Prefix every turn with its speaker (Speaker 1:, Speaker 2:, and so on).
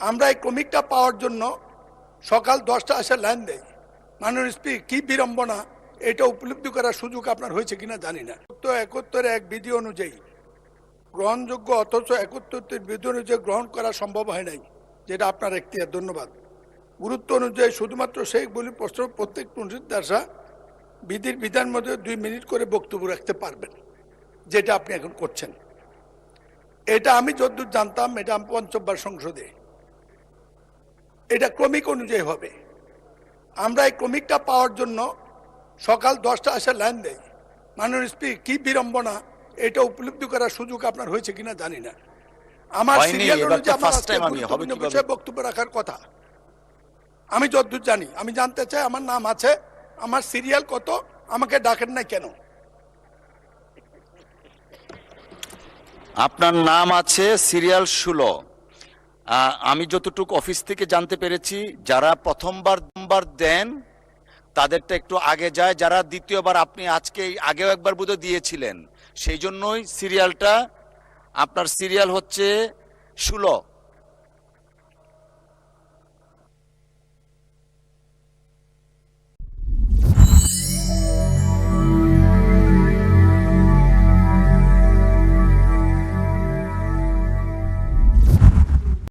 Speaker 1: আমরা এই ক্রমিকটা পাওয়ার জন্য সকাল 10টা এসে লাইন দেয়। মাননীয় স্পিকার, কি বিড়ম্বনা, এটা উপলব্ধি করার সুযোগ আপনার হয়েছে কিনা জানি না। 71 এক বিধি অনুযায়ী গ্রহণযোগ্য, অথচ 71 বিধি অনুযায়ী গ্রহণ করা সম্ভব হয় নাই, যেটা আপনার এখতিয়ার। ধন্যবাদ। গুরুত্ব অনুযায়ী শুধুমাত্র সেই বলি প্রশ্ন প্রত্যেক মুনশিদাররা বিধির বিধান মধ্যে 2 মিনিট করে বক্তব্য রাখতে পারবেন, যেটা আপনি এখন করছেন। এটা আমি যতদূর জানতাম, এটা পঞ্চমবার সংসদে এটা ক্রমিক অনুযায়ী হবে। আমরা এই ক্রমিকটা পাওয়ার জন্য সকাল 10টা এসে লাইন দেয়। মাননীয় স্পিকার, কি বিড়ম্বনা, এটা উপলব্ধি করার সুযোগ আপনার হয়েছে কিনা জানি না। আমার সিরিয়াল অনুযায়ী আমার আজকে গুরুত্বপূর্ণ বিষয়ে বক্তব্য রাখার কথা। আমি যতদূর জানি, আমি জানতে চাই আমার নাম আছে, আমার সিরিয়াল কত, আমাকে ডাকেন না কেন?
Speaker 2: আপনার নাম আছে সিরিয়াল 16। আমি যতটুকু অফিস থেকে জানতে পেরেছি, যারা প্রথমবার দেন তাদেরটা একটু আগে যায়, যারা দ্বিতীয়বার, আপনি আজকে আগেও একবার বোধহয় দিয়েছিলেন, সেই জন্যই সিরিয়ালটা আপনার সিরিয়াল হচ্ছে 16।